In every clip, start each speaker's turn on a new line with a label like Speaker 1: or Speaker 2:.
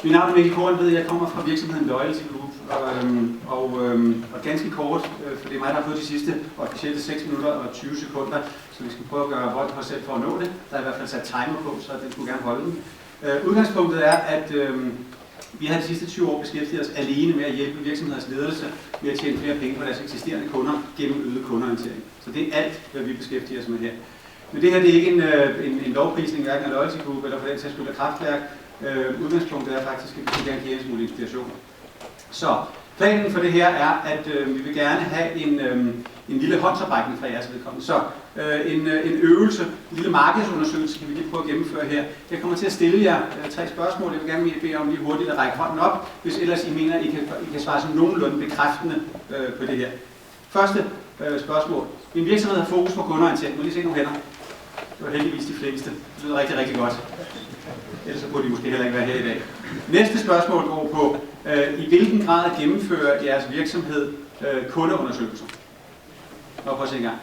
Speaker 1: Mit navn er Mikkel Kornved, jeg kommer fra virksomheden Loyalty Group, og ganske kort, for det er mig, der har fået de sidste officielle 6 minutter og 20 sekunder, så vi skal prøve at gøre vold på os selv for at nå det. Der er i hvert fald sat timer på, så den skulle gerne holde den. Udgangspunktet er, at vi har de sidste 20 år beskæftiget os alene med at hjælpe virksomheders ledelse med at tjene flere penge på deres eksisterende kunder gennem øget kundeorientering. Så det er alt, hvad vi beskæftiger os med her. Men det her det er ikke en lovprisning, hverken af Loyalty Group eller for den sags skyld af Kraftværk. Udgangspunktet er faktisk, at vi vil gerne give en smule inspiration. Så planen for det her er, at vi vil gerne have en lille håndsoprækning fra jeres vedkommende. Så en øvelse, en lille markedsundersøgelse, kan vi lige prøve at gennemføre her. Jeg kommer til at stille jer 3 spørgsmål. Jeg vil gerne bede om lige hurtigt at række hånden op, hvis ellers I mener, at I kan svare som nogenlunde bekræftende på det her. Første spørgsmål. Min virksomhed har fokus på kundeorientering. Må lige se nogle hænder? Det var heldigvis de fleste. Det lyder rigtig, rigtig godt. Ellers så burde de måske heller ikke være her i dag. Næste spørgsmål går på, i hvilken grad gennemfører jeres virksomhed kundeundersøgelser? Og prøv at se en gang.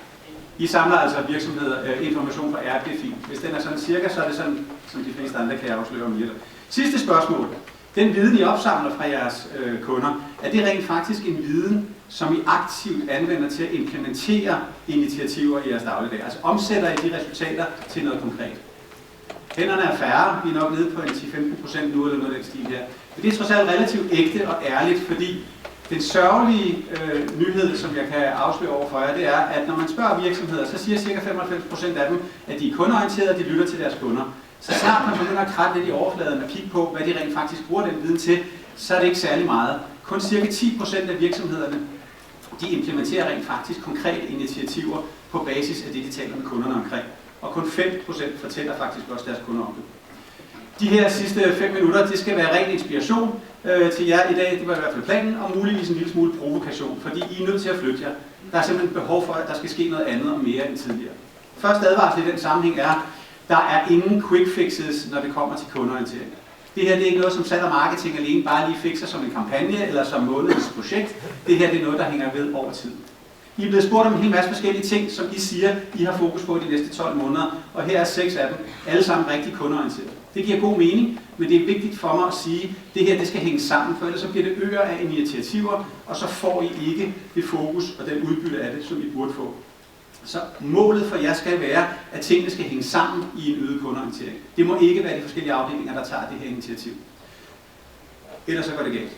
Speaker 1: I samler altså virksomheder information fra RP. Hvis den er sådan cirka, så er det sådan, som de fleste andre kan afsløre om lidt. Sidste spørgsmål. Den viden, I opsamler fra jeres kunder, er det rent faktisk en viden, som I aktivt anvender til at implementere initiativer i jeres dagligdag? Altså omsætter I de resultater til noget konkret? Hænderne er færre, vi er nok nede på en 10-15% nu eller noget af den stil her. Men det er trods alt relativt ægte og ærligt, fordi den sørgelige nyhed, som jeg kan afsløre over for jer, det er, at når man spørger virksomheder, så siger ca. 95% af dem, at de er kundeorienterede, og de lytter til deres kunder. Så snart man begynder at kratte lidt i overfladen og kigge på, hvad de rent faktisk bruger den viden til, så er det ikke særlig meget. Kun ca. 10% af virksomhederne, de implementerer rent faktisk konkrete initiativer på basis af det, de taler med kunderne omkring. Og kun 5% fortæller faktisk også deres kunder om det. De her sidste 5 minutter, det skal være ren inspiration til jer i dag, det var i hvert fald planen, og muligvis en lille smule provokation, fordi I er nødt til at flytte jer. Der er simpelthen behov for, at der skal ske noget andet og mere end tidligere. Første advarsel i den sammenhæng er, der er ingen quick fixes, når det kommer til kundeorientering. Det her det er ikke noget, som salg og marketing alene bare lige fikser som en kampagne eller som månedens projekt. Det her det er noget, der hænger ved over tid. I er blevet spurgt om en hel masse forskellige ting, som I siger, I har fokus på de næste 12 måneder, og her er 6 af dem, alle sammen rigtig kundeorienteret. Det giver god mening, men det er vigtigt for mig at sige, at det her det skal hænge sammen, for ellers så bliver det øger af initiativer, og så får I ikke det fokus og den udbytte af det, som I burde få. Så målet for jer skal være, at tingene skal hænge sammen i en øget kundeorientering. Det må ikke være de forskellige afdelinger, der tager det her initiativ. Ellers så går det galt.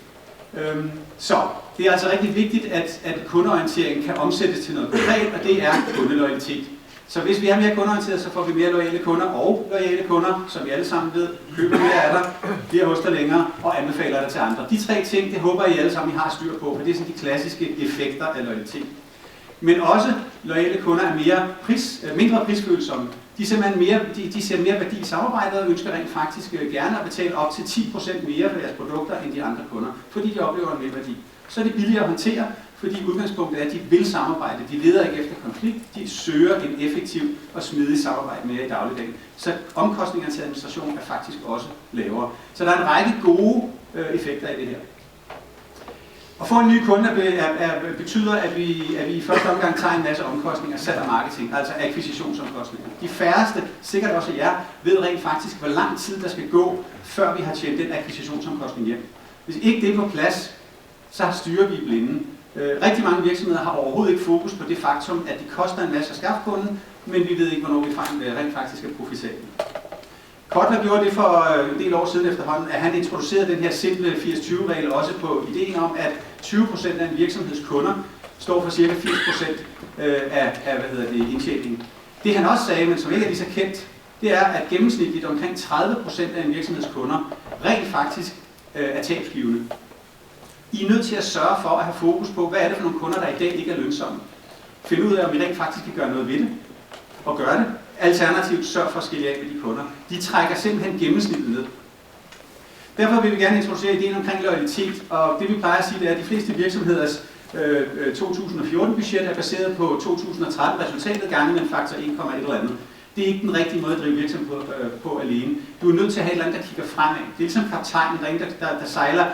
Speaker 1: Så det er altså rigtig vigtigt, at kundeorientering kan omsættes til noget konkret, og det er kundeloyalitet. Så hvis vi er mere kundeorienteret, så får vi mere loyale kunder, og loyale kunder, som vi alle sammen ved, køber mere af dig, bliver hos dig længere og anbefaler dig til andre. De 3 ting, det håber I alle sammen, I har styr på, for det er sådan de klassiske effekter af loyalitet. Men også loyale kunder er mindre prisfølsomme. De ser mere værdi i samarbejdet og ønsker rent faktisk gerne at betale op til 10% mere for deres produkter end de andre kunder, fordi de oplever en mere værdi. Så er det billigere at håndtere, fordi udgangspunktet er, at de vil samarbejde. De leder ikke efter konflikt, de søger en effektiv og smidig samarbejde mere i dagligdagen. Så omkostningerne til administration er faktisk også lavere. Så der er en række gode effekter i det her. At få en ny kunde betyder, at vi i første omgang tager en masse omkostninger, salg og marketing, altså akquisitionsomkostninger. De færreste, sikkert også jer, ved rent faktisk, hvor lang tid der skal gå, før vi har tjent den akquisitionsomkostning hjem. Hvis ikke det er på plads, så styrer vi i blinde. Rigtig mange virksomheder har overhovedet ikke fokus på det faktum, at det koster en masse at skaffe kunden, men vi ved ikke, hvornår vi rent faktisk er profitable. Kotler gjorde det for en del år siden efterhånden, at han introducerede den her simple 80-20-regel også på ideen om, at 20% af en virksomheds kunder står for ca. 80% af indtjeningen. Det han også sagde, men som ikke er lige så kendt, det er, at gennemsnitligt omkring 30% af en virksomheds kunder rent faktisk er tabsgivende. I er nødt til at sørge for at have fokus på, hvad er det for nogle kunder, der i dag ikke er lønsomme. Finde ud af, om vi rent faktisk kan gøre noget ved det, og gøre det. Alternativt sørg for at skille af med de kunder. De trækker simpelthen gennemsnittet ned. Derfor vil vi gerne introducere ideen omkring loyalitet, og det vi plejer at sige, det er, at de fleste virksomheders 2014-budget er baseret på 2013 resultatet gange med en faktor 1,1 eller andet. Det er ikke den rigtige måde at drive virksomhed på alene. Du er nødt til at have et eller andet, der kigger fremad. Det er ligesom kaptajnen, der sejler,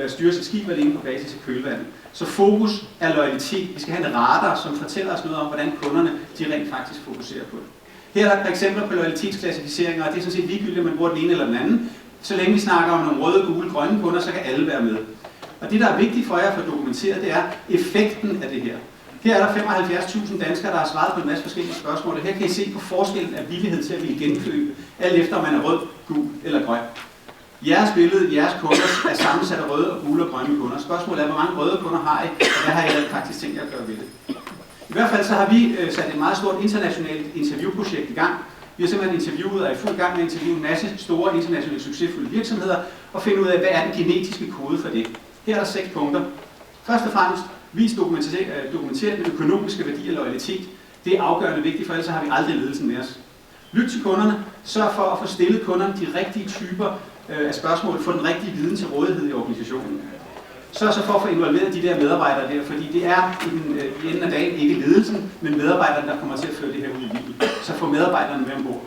Speaker 1: styrer sit skib alene på basis af kølvandet. Så fokus er loyalitet. Vi skal have en radar, som fortæller os noget om, hvordan kunderne de rent faktisk fokuserer på det. Her er der et par eksempler på loyalitetsklassificeringer, og det er sådan set ligegyldigt, om man bruger den ene eller den anden. Så længe vi snakker om nogle røde, gule, grønne kunder, så kan alle være med. Og det, der er vigtigt for jer at få dokumenteret, det er effekten af det her. Her er der 75.000 danskere, der har svaret på en masse forskellige spørgsmål. Her kan I se på forskellen af villighed til at ville genkøbe, alt efter om man er rød, gul eller grøn. Jeres billede, jeres kunder er sammensat af røde og gule og grønne kunder. Spørgsmålet er, hvor mange røde kunder har I, og hvad har I faktisk tænkt jer at gøre ved det? I hvert fald så har vi sat et meget stort internationalt interviewprojekt i gang. Vi har simpelthen interviewet og er i fuld gang med at interviewe en masse store internationale succesfulde virksomheder og finde ud af, hvad er den genetiske kode for det. Her er der 6 punkter. Først og fremmest, vis dokumenteret med økonomiske værdi og loyalitet. Det er afgørende vigtigt, for ellers har vi aldrig ledelsen med os. Lyt til kunderne. Sørg for at få stillet kunderne de rigtige typer af spørgsmål. Få den rigtige viden til rådighed i organisationen. Sørg så for at få involveret de der medarbejdere der, fordi det er i enden af dagen ikke ledelsen, men medarbejderne, der kommer til at føre det her ud i livet. Så få medarbejderne med ombord.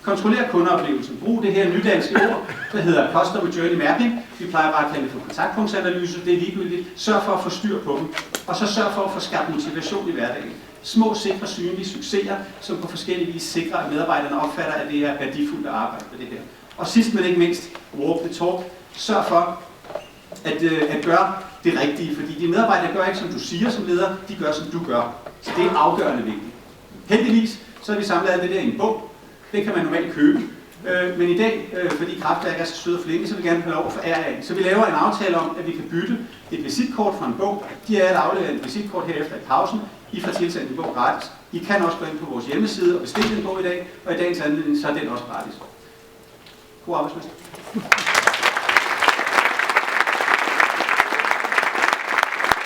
Speaker 1: Kontroller kundeoplevelsen. Brug det her nydanske ord, der hedder Customer Journey Mapping. Vi plejer bare at kalde det for kontaktpunktsanalyse. Det er ligegyldigt. Sørg for at få styr på dem. Og så sørg for at få skabt motivation i hverdagen. Små, sikre, synlige succeser, som på forskellige vis sikrer, at medarbejderne opfatter, at det er værdifuldt at arbejde med det her. Og sidst men ikke mindst, walk the talk. Sørg for at gøre det rigtige, fordi de medarbejdere gør ikke som du siger som leder, de gør som du gør. Så det er afgørende vigtigt. Heldigvis så har vi samlet alt det der i en bog. Det kan man normalt købe. Men i dag, fordi Kraftværk er så søde og flinke, så vil vi gerne have lov at forære af. Så vi laver en aftale om, at vi kan bytte et visitkort fra en bog. De er at aflevere et visitkort herefter i pausen. I får tilsendt en bog gratis. I kan også gå ind på vores hjemmeside og bestille en bog i dag, og i dagens anledning så er den også gratis. God arbejdsmester.